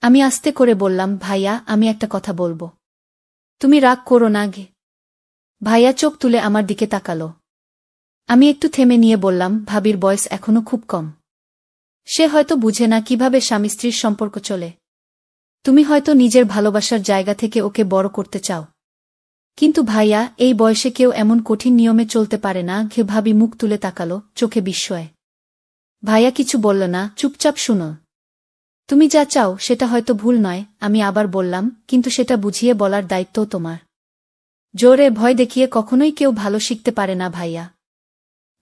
আমি আস্তে করে বললাম, ভাইয়া, আমি একটা কথা বলবো। তুমি রাগ করো না গে। ভাইয়া চোখ তুলে আমার দিকে তাকালো। আমি একটু থেমে নিয়ে বললাম, ভাবির বয়স এখনো খুব কম। সে হয়তো বুঝে না কিভাবে স্বামী স্ত্রীর সম্পর্ক চলে। তুমি হয়তো নিজের ভালোবাসার জায়গা থেকে ওকে বড় করতে চাও। কিন্তু ভাইয়া, এই বয়সে কেউ এমন কঠিন নিয়মে চলতে পারে না। ভাবি মুখ তুলে তাকালো, চোখে বিস্ময়। ভাইয়া কিছু বলল না, চুপচাপ শুনো। তুমি যা চাও সেটা হয়তো ভুল নয়, আমি আবার বললাম, কিন্তু সেটা বুঝিয়ে বলার দায়িত্বও তোমার। জোরে ভয় দেখিয়ে কখনোই কেউ ভালো শিখতে পারে না ভাইয়া।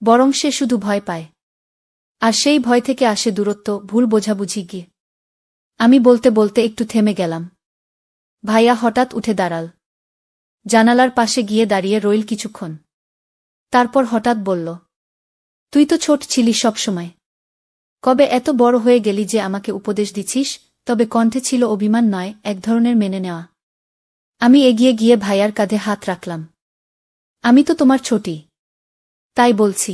বরং সে শুধু ভয় পায়। আর সেই ভয় থেকে আসে দূরত্ব, ভুল বোঝাবুঝি গিয়ে। আমি বলতে বলতে একটু থেমে গেলাম। ভাইয়া হঠাৎ উঠে দাঁড়াল। জানালার পাশে গিয়ে দাঁড়িয়ে রইল কিছুক্ষণ। তারপর হঠাৎ বলল, তুই তো ছোট ছিলি সবসময়। কবে এত বড় হয়ে গেলি যে আমাকে উপদেশ দিছিস? তবে কণ্ঠে ছিল অভিমান নয়, এক ধরনের মেনে নেওয়া। আমি এগিয়ে গিয়ে ভাইয়ার কাঁধে হাত রাখলাম। আমি তো তোমার ছোটি। তাই বলছি।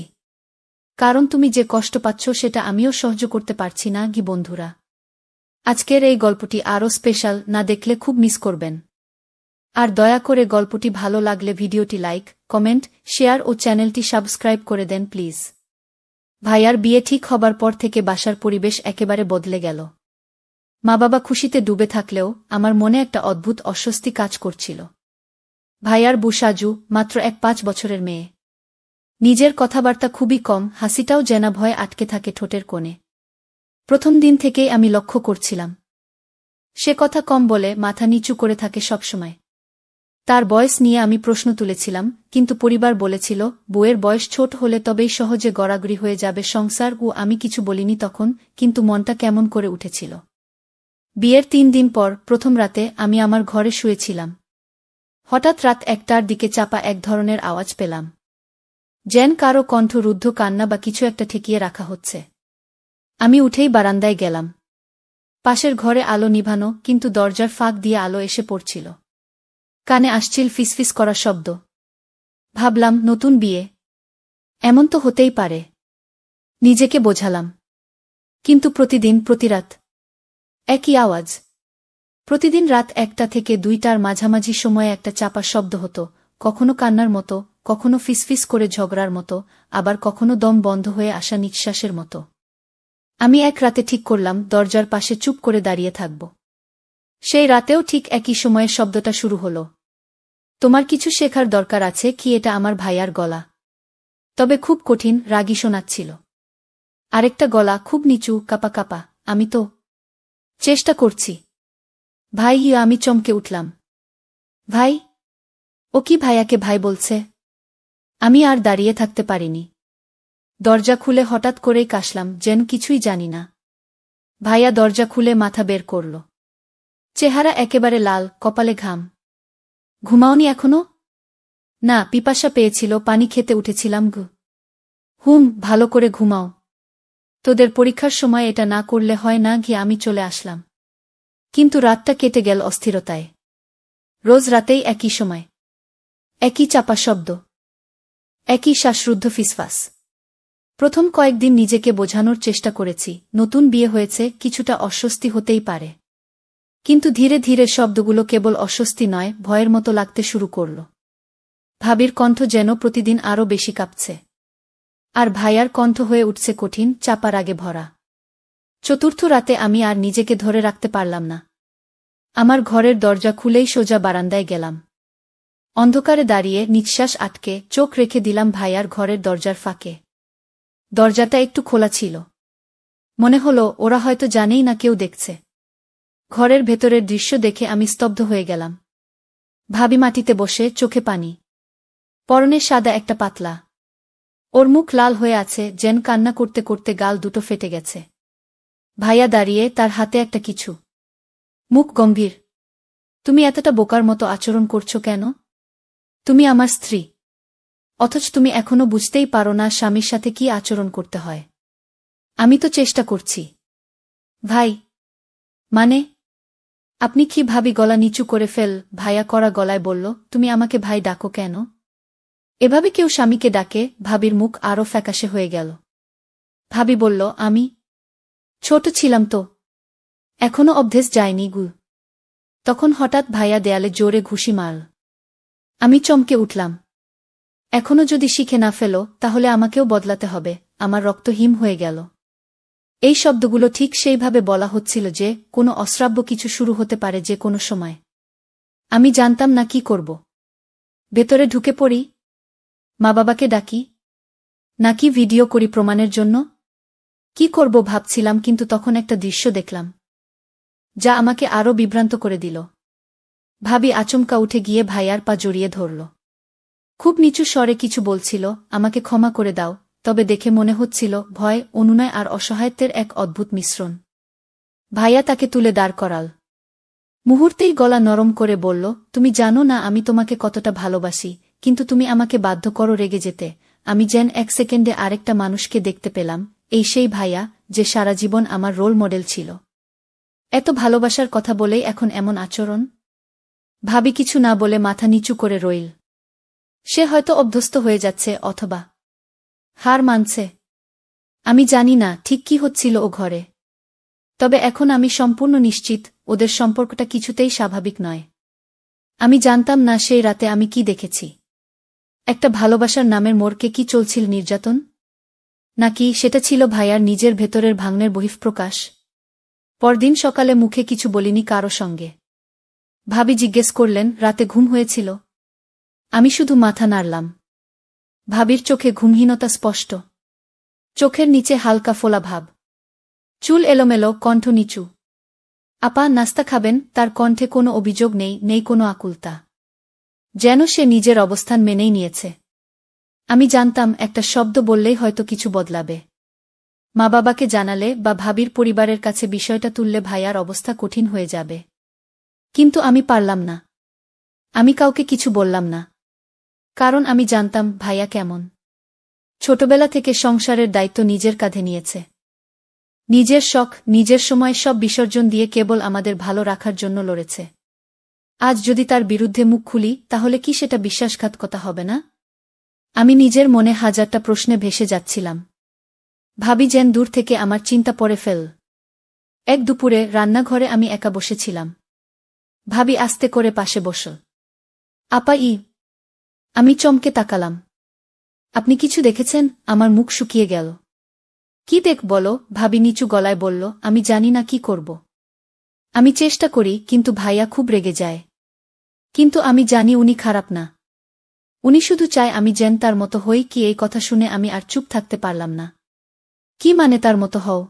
কারণ তুমি যে কষ্ট পাচ্ছ সেটা আমিও সহ্য করতে পারছি না গি। বন্ধুরা, আজকের এই গল্পটি আরও স্পেশাল, না দেখলে খুব মিস করবেন। আর দয়া করে গল্পটি ভালো লাগলে ভিডিওটি লাইক, কমেন্ট, শেয়ার ও চ্যানেলটি সাবস্ক্রাইব করে দেন প্লিজ। ভাইয়ার বিয়ে ঠিক হবার পর থেকে বাসার পরিবেশ একেবারে বদলে গেল। মা বাবা খুশিতে ডুবে থাকলেও আমার মনে একটা অদ্ভুত অস্বস্তি কাজ করছিল। ভাইয়ার বুসাজু মাত্র 5 বছরের মেয়ে। নিজের কথাবার্তা খুবই কম, হাসিটাও যেন ভয়ে আটকে থাকে ঠোঁটের কোণে। প্রথম দিন থেকেই আমি লক্ষ্য করছিলাম। সে কথা কম বলে, মাথা নিচু করে থাকে সবসময়। তার বয়স নিয়ে আমি প্রশ্ন তুলেছিলাম, কিন্তু পরিবার বলেছিল বউয়ের বয়স ছোট হলে তবেই সহজে গড়াগড়ি হয়ে যাবে সংসার। ও আমি কিছু বলিনি তখন, কিন্তু মনটা কেমন করে উঠেছিল। বিয়ের 3 দিন পর প্রথম রাতে আমি আমার ঘরে শুয়েছিলাম। হঠাৎ রাত 1টার দিকে চাপা এক ধরনের আওয়াজ পেলাম। যেন কারো কণ্ঠ, রুদ্ধ কান্না বা কিছু একটা ঠেকিয়ে রাখা হচ্ছে। আমি উঠেই বারান্দায় গেলাম। পাশের ঘরে আলো নিভানো, কিন্তু দরজার ফাঁক দিয়ে আলো এসে পড়ছিল। কানে আসছিল ফিসফিস করা শব্দ। ভাবলাম, নতুন বিয়ে, এমন তো হতেই পারে। নিজেকে বোঝালাম। কিন্তু প্রতিদিন, প্রতিরাত একই আওয়াজ। প্রতিদিন রাত 1টা থেকে 2টার মাঝামাঝি সময়ে একটা চাপা শব্দ হতো, কখনো কান্নার মতো, কখনো ফিসফিস করে ঝগড়ার মতো, আবার কখনো দম বন্ধ হয়ে আসা নিঃশ্বাসের মতো। আমি এক রাতে ঠিক করলাম দরজার পাশে চুপ করে দাঁড়িয়ে থাকব। সেই রাতেও ঠিক একই সময়ে শব্দটা শুরু হলো। তোমার কিছু শেখার দরকার আছে কি? এটা আমার ভাইয়ার গলা। তবে খুব কঠিন, রাগী শোনাচ্ছিল। আরেকটা গলা, খুব নিচু, কাপা কাপা, আমি তো চেষ্টা করছি। ভাই। আমি চমকে উঠলাম। ভাই? ও কি ভাইয়াকে ভাই বলছে? আমি আর দাঁড়িয়ে থাকতে পারিনি। দরজা খুলে হঠাৎ করেই কাশলাম, যেন কিছুই জানি না। ভাইয়া দরজা খুলে মাথা বের করল। চেহারা একেবারে লাল, কপালে ঘাম। ঘুমাওনি এখনো? না, পিপাসা পেয়েছিল, পানি খেতে উঠেছিলাম গো। ভালো করে ঘুমাও। তোদের পরীক্ষার সময় এটা না করলে হয় না গিয়ে। আমি চলে আসলাম। কিন্তু রাতটা কেটে গেল অস্থিরতায়। রোজ রাতেই একই সময়, একই চাপা শব্দ, একই শ্বাসরুদ্ধ ফিসফাস। প্রথম কয়েকদিন নিজেকে বোঝানোর চেষ্টা করেছি, নতুন বিয়ে হয়েছে, কিছুটা অস্বস্তি হতেই পারে। কিন্তু ধীরে ধীরে শব্দগুলো কেবল অস্বস্তি নয়, ভয়ের মতো লাগতে শুরু করল। ভাবির কণ্ঠ যেন প্রতিদিন আরও বেশি কাঁপছে। আর ভাইয়ার কণ্ঠ হয়ে উঠছে কঠিন, চাপা রাগে ভরা। চতুর্থ রাতে আমি আর নিজেকে ধরে রাখতে পারলাম না। আমার ঘরের দরজা খুলেই সোজা বারান্দায় গেলাম। অন্ধকারে দাঁড়িয়ে, নিঃশ্বাস আটকে, চোখ রেখে দিলাম ভাইয়ার ঘরের দরজার ফাঁকে। দরজাটা একটু খোলা ছিল। মনে হলো ওরা হয়তো জানেই না কেউ দেখছে। ঘরের ভেতরের দৃশ্য দেখে আমি স্তব্ধ হয়ে গেলাম। ভাবি মাটিতে বসে, চোখে পানি। পরনে সাদা একটা পাতলা। ওর মুখ লাল হয়ে আছে, যেন কান্না করতে করতে গাল দুটো ফেটে গেছে। ভাইয়া দাঁড়িয়ে, তার হাতে একটা কিছু। মুখ গম্ভীর। তুমি এতটা বোকার মতো আচরণ করছো কেন? তুমি আমার স্ত্রী। অথচ তুমি এখনো বুঝতেই পারো না স্বামীর সাথে কি আচরণ করতে হয়। আমি তো চেষ্টা করছি। ভাই? মানে? আপনি কি? ভাবি গলা নিচু করে ভাইয়া করা গলায় বলল, তুমি আমাকে ভাই ডাকো কেন? এভাবে কেউ স্বামীকে ডাকে? ভাবির মুখ আরও ফ্যাকাশে হয়ে গেল। ভাবি বলল, আমি ছোট ছিলাম তো। এখনো অভ্যেস যায়নি গু। তখন হঠাৎ ভাইয়া দেয়ালে জোরে ঘুষি মারল। আমি চমকে উঠলাম। এখনো যদি শিখে না ফেলো তাহলে আমাকেও বদলাতে হবে। আমার রক্ত হিম হয়ে গেল। এই শব্দগুলো ঠিক সেইভাবে বলা হচ্ছিল যে কোনো অশ্রাব্য কিছু শুরু হতে পারে যে কোনো সময়। আমি জানতাম না কি করব। ভেতরে ঢুকে পড়ি, মা বাবাকে ডাকি, নাকি ভিডিও করি প্রমাণের জন্য। কি করব ভাবছিলাম, কিন্তু তখন একটা দৃশ্য দেখলাম যা আমাকে আরও বিভ্রান্ত করে দিল। ভাবি আচমকা উঠে গিয়ে ভাইয়ার পা জড়িয়ে ধরল। খুব নিচু স্বরে কিছু বলছিল, আমাকে ক্ষমা করে দাও, তবে দেখে মনে হচ্ছিল ভয়, অনুনয় আর অসহায়ত্বের এক অদ্ভুত মিশ্রণ। ভাইয়া তাকে তুলে দাঁড় করাল। মুহূর্তেই গলা নরম করে বলল, তুমি জানো না আমি তোমাকে কতটা ভালোবাসি, কিন্তু তুমি আমাকে বাধ্য করো রেগে যেতে। আমি যেন এক সেকেন্ডে আরেকটা মানুষকে দেখতে পেলাম, এই সেই ভাইয়া যে সারা জীবন আমার রোল মডেল ছিল। এত ভালোবাসার কথা বলেই এখন এমন আচরণ। ভাবি কিছু না বলে মাথা নিচু করে রইল। সে হয়তো অভ্যস্ত হয়ে যাচ্ছে অথবা হার মানছে। আমি জানি না ঠিক কি হচ্ছিল ও ঘরে। তবে এখন আমি সম্পূর্ণ নিশ্চিত ওদের সম্পর্কটা কিছুতেই স্বাভাবিক নয়। আমি জানতাম না সেই রাতে আমি কি দেখেছি। একটা ভালোবাসার নামের মোড়কে কি চলছিল নির্যাতন? নাকি সেটা ছিল ভাইয়ার নিজের ভেতরের ভাঙনের বহিঃপ্রকাশ? পরদিন সকালে মুখে কিছু বলিনি কারো সঙ্গে। ভাবি জিজ্ঞেস করলেন, রাতে ঘুম হয়েছিল? আমি শুধু মাথা নাড়লাম। ভাবির চোখে ঘুমহীনতা স্পষ্ট। চোখের নিচে হালকা ফোলা ভাব, চুল এলোমেলো, কণ্ঠ নিচু। আপা নাস্তা খাবেন? তার কণ্ঠে কোনো অভিযোগ নেই, নেই কোনো আকুলতা। যেন সে নিজের অবস্থান মেনেই নিয়েছে। আমি জানতাম একটা শব্দ বললেই হয়তো কিছু বদলাবে। মা বাবাকে জানালে বা ভাবির পরিবারের কাছে বিষয়টা তুললে ভাইয়ার অবস্থা কঠিন হয়ে যাবে। কিন্তু আমি পারলাম না। আমি কাউকে কিছু বললাম না। কারণ আমি জানতাম ভাইয়া কেমন। ছোটবেলা থেকে সংসারের দায়িত্ব নিজের কাঁধে নিয়েছে। নিজের শখ, নিজের সময় সব বিসর্জন দিয়ে কেবল আমাদের ভালো রাখার জন্য লড়েছে। আজ যদি তার বিরুদ্ধে মুখ খুলি তাহলে কি সেটা বিশ্বাসঘাতকতা হবে না? আমি নিজের মনে হাজারটা প্রশ্নে ভেসে যাচ্ছিলাম। ভাবি যেন দূর থেকে আমার চিন্তা পড়ে ফেল। এক দুপুরে রান্নাঘরে আমি একা বসেছিলাম। ভাবি আস্তে করে পাশে বসল। আপা আমি চমকে তাকালাম। আপনি কিছু দেখেছেন? আমার মুখ শুকিয়ে গেল। কি দেখ বলো? ভাবি নিচু গলায় বলল, আমি জানি না কি করব। আমি চেষ্টা করি, কিন্তু ভাইয়া খুব রেগে যায়। কিন্তু আমি জানি উনি খারাপ না। উনি শুধু চায় আমি যেন তার মতো হই। কি এই কথা শুনে আমি আর চুপ থাকতে পারলাম না। কি মানে তার মতো হও?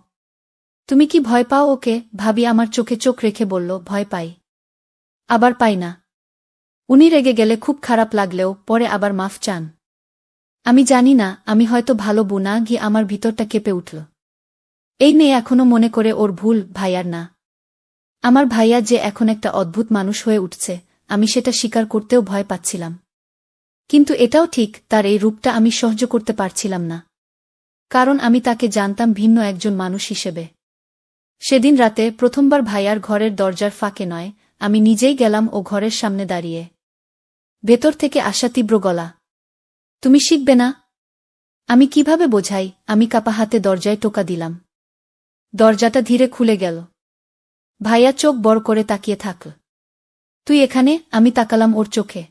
তুমি কি ভয় পাও ওকে? ভাবি আমার চোখে চোখ রেখে বলল, ভয় পাই। আবার পাই না। উনি রেগে গেলে খুব খারাপ লাগলেও পরে আবার মাফ চান। আমি জানি না, আমি হয়তো ভালো বুনা গিয়ে আমার ভিতরটা কেঁপে উঠল। এই মেয়ে এখনো মনে করে ওর ভুল, ভাইয়ার না। আমার ভাইয়া যে এখন একটা অদ্ভুত মানুষ হয়ে উঠছে, আমি সেটা স্বীকার করতেও ভয় পাচ্ছিলাম। কিন্তু এটাও ঠিক, তার এই রূপটা আমি সহ্য করতে পারছিলাম না। কারণ আমি তাকে জানতাম ভিন্ন একজন মানুষ হিসেবে। সেদিন রাতে প্রথমবার ভাইয়ার ঘরের দরজার ফাঁকে নয়, আমি নিজেই গেলাম ও ঘরের সামনে দাঁড়িয়ে। ভেতর থেকে আসা তীব্র গলা, তুমি শিখবে না? আমি কিভাবে বোঝাই? আমি কাপা হাতে দরজায় টোকা দিলাম। দরজাটা ধীরে খুলে গেল। ভাইয়া চোখ বড় করে তাকিয়ে থাকল। তুই এখানে? আমি তাকালাম ওর চোখে।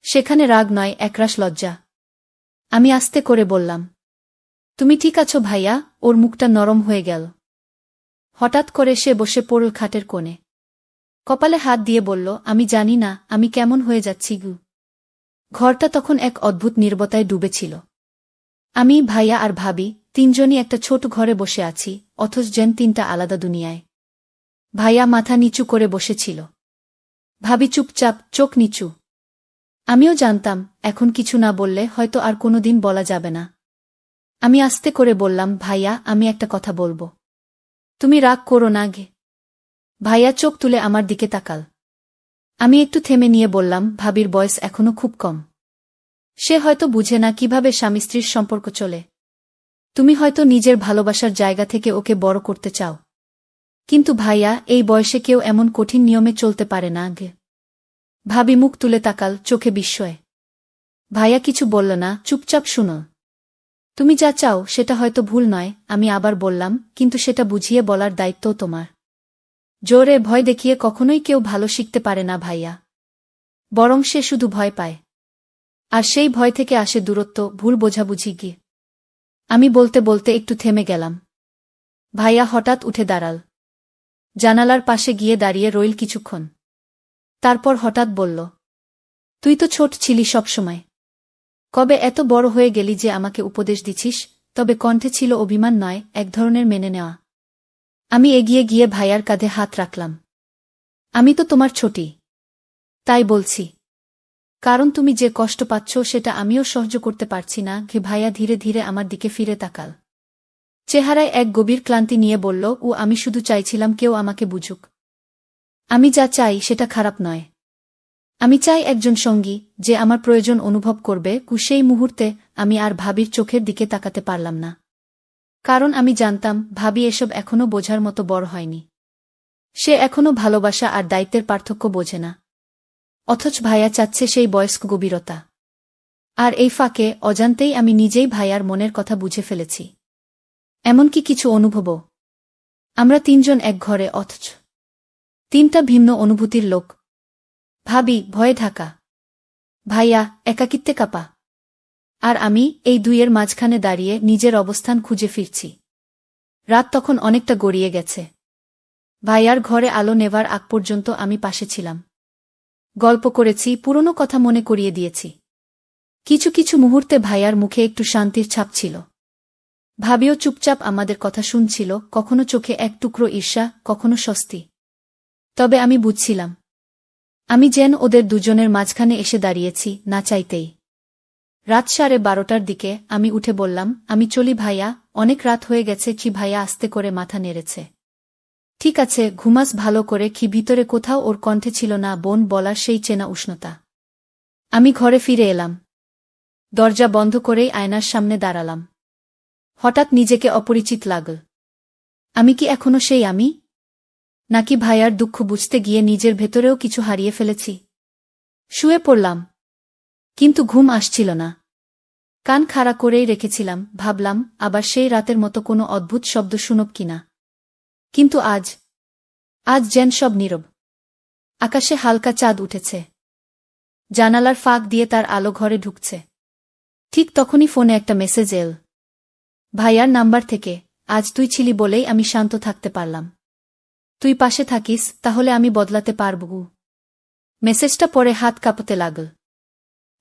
সেখানে রাগ নয়, একরাশ লজ্জা। আমি আস্তে করে বললাম, তুমি ঠিক আছো ভাইয়া? ওর মুখটা নরম হয়ে গেল। হঠাৎ করে সে বসে পড়ল খাটের কোণে। কপালে হাত দিয়ে বলল, আমি জানি না আমি কেমন হয়ে যাচ্ছি গু। ঘরটা তখন এক অদ্ভুত নীরবতায় ডুবেছিল। আমি, ভাইয়া আর ভাবি তিনজনই একটা ছোট ঘরে বসে আছি, অথচ যেন তিনটা আলাদা দুনিয়ায়। ভাইয়া মাথা নিচু করে বসেছিল। ভাবি চুপচাপ, চোখ নিচু। আমিও জানতাম এখন কিছু না বললে হয়তো আর কোনোদিন বলা যাবে না। আমি আস্তে করে বললাম, ভাইয়া আমি একটা কথা বলবো। তুমি রাগ করো না গে। ভাইয়া চোখ তুলে আমার দিকে তাকাল। আমি একটু থেমে নিয়ে বললাম, ভাবির বয়স এখনো খুব কম। সে হয়তো বুঝে না কিভাবে স্বামী স্ত্রীর সম্পর্ক চলে। তুমি হয়তো নিজের ভালোবাসার জায়গা থেকে ওকে বড় করতে চাও। কিন্তু ভাইয়া, এই বয়সে কেউ এমন কঠিন নিয়মে চলতে পারে না গে। ভাবি মুখ তুলে তাকাল, চোখে বিস্ময়। ভাইয়া কিছু বলল না, চুপচাপ শুনো। তুমি যা চাও সেটা হয়তো ভুল নয়, আমি আবার বললাম, কিন্তু সেটা বুঝিয়ে বলার দায়িত্বও তোমার। জোরে ভয় দেখিয়ে কখনোই কেউ ভালো শিখতে পারে না ভাইয়া, বরং সে শুধু ভয় পায়। আর সেই ভয় থেকে আসে দূরত্ব, ভুল বোঝাবুঝি গিয়ে। আমি বলতে বলতে একটু থেমে গেলাম। ভাইয়া হঠাৎ উঠে দাঁড়াল। জানালার পাশে গিয়ে দাঁড়িয়ে রইল কিছুক্ষণ। তারপর হঠাৎ বলল, তুই তো ছোট ছিলি সবসময়, কবে এত বড় হয়ে গেলি যে আমাকে উপদেশ দিছিস? তবে কণ্ঠে ছিল অভিমান নয়, এক ধরনের মেনে নেওয়া। আমি এগিয়ে গিয়ে ভাইয়ার কাঁধে হাত রাখলাম। আমি তো তোমার ছোটি, তাই বলছি। কারণ তুমি যে কষ্ট পাচ্ছ সেটা আমিও সহ্য করতে পারছি না। ভাইয়া ধীরে ধীরে আমার দিকে ফিরে তাকাল। চেহারায় এক গভীর ক্লান্তি নিয়ে বলল, ও আমি শুধু চাইছিলাম কেউ আমাকে বুঝুক। আমি যা চাই সেটা খারাপ নয়। আমি চাই একজন সঙ্গী, যে আমার প্রয়োজন অনুভব করবে। সেই মুহূর্তে আমি আর ভাবির চোখের দিকে তাকাতে পারলাম না। কারণ আমি জানতাম ভাবি এসব এখনো বোঝার মতো বড় হয়নি। সে এখনো ভালোবাসা আর দায়িত্বের পার্থক্য বোঝে না। অথচ ভাইয়া চাচ্ছে সেই বয়স্ক গভীরতা। আর এই ফাঁকে অজান্তেই আমি নিজেই ভাইয়ার মনের কথা বুঝে ফেলেছি। এমনকি কিছু অনুভবও। আমরা তিনজন এক ঘরে, অথচ তিনটা ভিন্ন অনুভূতির লোক। ভাবি ভয়ে ঢাকা, ভাইয়া একাকিত্বে কাঁপা, আর আমি এই দুইয়ের মাঝখানে দাঁড়িয়ে নিজের অবস্থান খুঁজে ফিরছি। রাত তখন অনেকটা গড়িয়ে গেছে। ভাইয়ার ঘরে আলো নেভার আগ পর্যন্ত আমি পাশে ছিলাম। গল্প করেছি, পুরনো কথা মনে করিয়ে দিয়েছি। কিছু কিছু মুহূর্তে ভাইয়ার মুখে একটু শান্তির ছাপ ছিল। ভাবিও চুপচাপ আমাদের কথা শুনছিল, কখনো চোখে এক টুকরো ঈর্ষা, কখনো স্বস্তি। তবে আমি বুঝছিলাম, আমি যেন ওদের দুজনের মাঝখানে এসে দাঁড়িয়েছি, না চাইতেই। রাত 12:30টার দিকে আমি উঠে বললাম, আমি চলি ভাইয়া, অনেক রাত হয়ে গেছে। ভাইয়া আস্তে করে মাথা নেড়েছে। ঠিক আছে, ঘুমাস ভালো করে। ভিতরে কোথাও ওর কণ্ঠে ছিল না বোন বলার সেই চেনা উষ্ণতা। আমি ঘরে ফিরে এলাম। দরজা বন্ধ করেই আয়নার সামনে দাঁড়ালাম। হঠাৎ নিজেকে অপরিচিত লাগল। আমি কি এখনো সেই আমি? নাকি ভাইয়ার দুঃখ বুঝতে গিয়ে নিজের ভেতরেও কিছু হারিয়ে ফেলেছি? শুয়ে পড়লাম, কিন্তু ঘুম আসছিল না। কান খাড়া করেই রেখেছিলাম, ভাবলাম আবার সেই রাতের মতো কোনো অদ্ভুত শব্দ শুনব কিনা। কিন্তু আজ যেন সব নীরব। আকাশে হালকা চাঁদ উঠেছে, জানালার ফাঁক দিয়ে তার আলো ঘরে ঢুকছে। ঠিক তখনই ফোনে একটা মেসেজ এল, ভাইয়ার নাম্বার থেকে। আজ তুই ছিলি বলেই আমি শান্ত থাকতে পারলাম। তুই পাশে থাকিস, তাহলে আমি বদলাতে পারব। মেসেজটা পড়ে হাত কাঁপতে লাগল।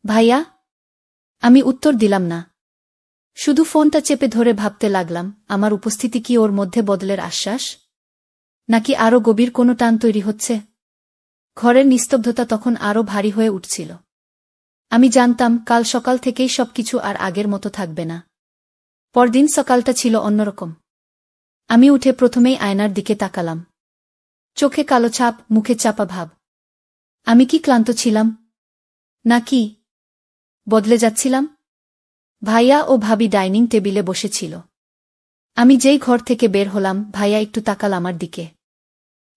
ভাইয়া? আমি উত্তর দিলাম না, শুধু ফোনটা চেপে ধরে ভাবতে লাগলাম, আমার উপস্থিতি কি ওর মধ্যে বদলের আশ্বাস, নাকি আরও গভীর কোনো টান তৈরি হচ্ছে? ঘরের নিস্তব্ধতা তখন আরও ভারী হয়ে উঠছিল। আমি জানতাম কাল সকাল থেকেই সবকিছু আর আগের মতো থাকবে না। পরদিন সকালটা ছিল অন্যরকম। আমি উঠে প্রথমেই আয়নার দিকে তাকালাম। চোখে কালো ছাপ, মুখে চাপা ভাব। আমি কি ক্লান্ত ছিলাম, নাকি বদলে যাচ্ছিলাম? ভাইয়া ও ভাবি ডাইনিং টেবিলে বসেছিল। আমি যেই ঘর থেকে বের হলাম, ভাইয়া একটু তাকাল আমার দিকে।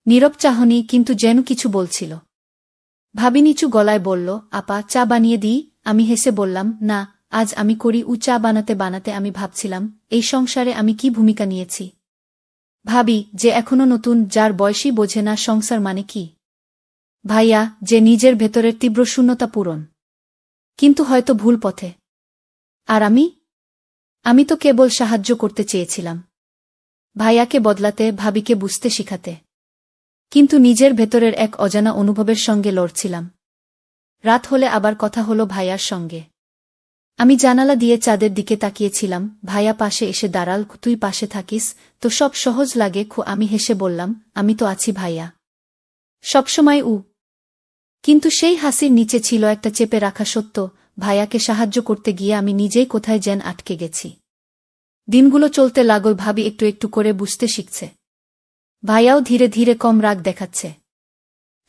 নীরব চাহনি, কিন্তু যেন কিছু বলছিল। ভাবি নিচু গলায় বলল, আপা চা বানিয়ে দিই? আমি হেসে বললাম, না, আজ আমি করি। চা বানাতে বানাতে আমি ভাবছিলাম, এই সংসারে আমি কি ভূমিকা নিয়েছি। ভাবি, যে এখনো নতুন, যার বয়সী বোঝে না সংসার মানে কি। ভাইয়া, যে নিজের ভেতরের তীব্র শূন্যতা পূরণ, কিন্তু হয়তো ভুল পথে। আর আমি তো কেবল সাহায্য করতে চেয়েছিলাম, ভাইয়াকে বদলাতে, ভাবিকে বুঝতে শিখাতে। কিন্তু নিজের ভেতরের এক অজানা অনুভবের সঙ্গে লড়ছিলাম। রাত হলে আবার কথা হলো ভাইয়ার সঙ্গে। আমি জানালা দিয়ে চাঁদের দিকে তাকিয়েছিলাম। ভাইয়া পাশে এসে দাঁড়াল। তুই পাশে থাকিস তো সব সহজ লাগে। আমি হেসে বললাম, আমি তো আছি ভাইয়া, সবসময়। কিন্তু সেই হাসির নিচে ছিল একটা চেপে রাখা সত্য। ভাইয়াকে সাহায্য করতে গিয়ে আমি নিজেই কোথায় যেন আটকে গেছি। দিনগুলো চলতে লাগল, ভাবি একটু একটু করে বুঝতে শিখছে। ভাইয়াও ধীরে ধীরে কম রাগ দেখাচ্ছে।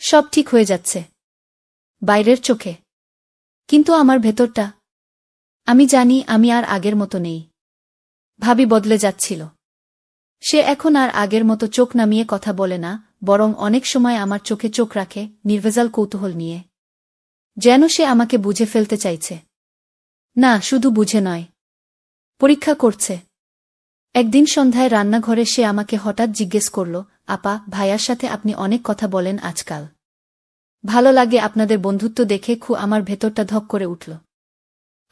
সব ঠিক হয়ে যাচ্ছে বাইরের চোখে, কিন্তু আমার ভেতরটা, আমি জানি আমি আর আগের মতো নেই। ভাবি বদলে যাচ্ছিল। সে এখন আর আগের মতো চোখ নামিয়ে কথা বলে না, বরং অনেক সময় আমার চোখে চোখ রাখে, নির্ভেজাল কৌতূহল নিয়ে। যেন সে আমাকে বুঝে ফেলতে চাইছে। না, শুধু বুঝে নয়, পরীক্ষা করছে। একদিন সন্ধ্যায় রান্নাঘরে সে আমাকে হঠাৎ জিজ্ঞেস করল, আপা, ভাইয়ার সাথে আপনি অনেক কথা বলেন আজকাল। ভালো লাগে আপনাদের বন্ধুত্ব দেখে আমার ভেতরটা ধক করে উঠল।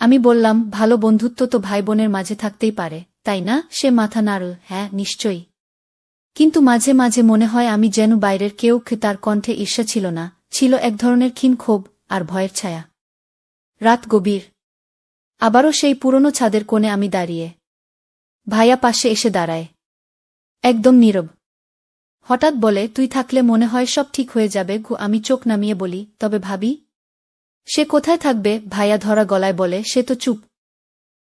আমি বললাম, ভালো বন্ধুত্ব তো ভাই বোনের মাঝে থাকতেই পারে, তাই না? সে মাথা নাড়ল, হ্যাঁ, নিশ্চয়ই। কিন্তু মাঝে মাঝে মনে হয় আমি যেন বাইরের কেউ। তার কণ্ঠে ঈর্ষা ছিল না, ছিল এক ধরনের ক্ষীণ ক্ষোভ আর ভয়ের ছায়া। রাত গভীর। আবারও সেই পুরনো ছাদের কোণে আমি দাঁড়িয়ে। ভাইয়া পাশে এসে দাঁড়ায়। একদম নীরব। হঠাৎ বলে, তুই থাকলে মনে হয় সব ঠিক হয়ে যাবে। আমি চোখ নামিয়ে বলি, তবে ভাবি? সে কোথায় থাকবে? ভাইয়া ধরা গলায় বলে, সে তো চুপ।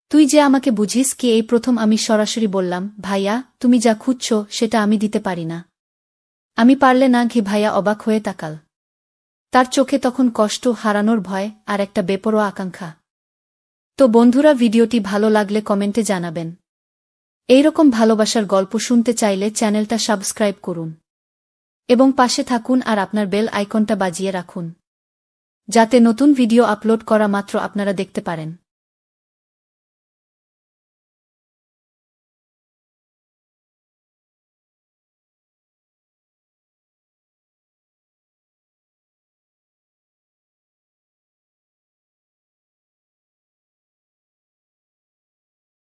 তুই যে আমাকে বুঝিস কি? এই প্রথম আমি সরাসরি বললাম, ভাইয়া, তুমি যা খুঁজছ সেটা আমি দিতে পারি না। আমি পারলে না। ভাইয়া অবাক হয়ে তাকাল। তার চোখে তখন কষ্ট, হারানোর ভয় আর একটা বেপরোয়া আকাঙ্ক্ষা। তো বন্ধুরা, ভিডিওটি ভালো লাগলে কমেন্টে জানাবেন। এইরকম ভালোবাসার গল্প শুনতে চাইলে চ্যানেলটা সাবস্ক্রাইব করুন এবং পাশে থাকুন আর আপনার বেল আইকনটা বাজিয়ে রাখুন, যাতে নতুন ভিডিও আপলোড করা মাত্র আপনারা দেখতে পারেন।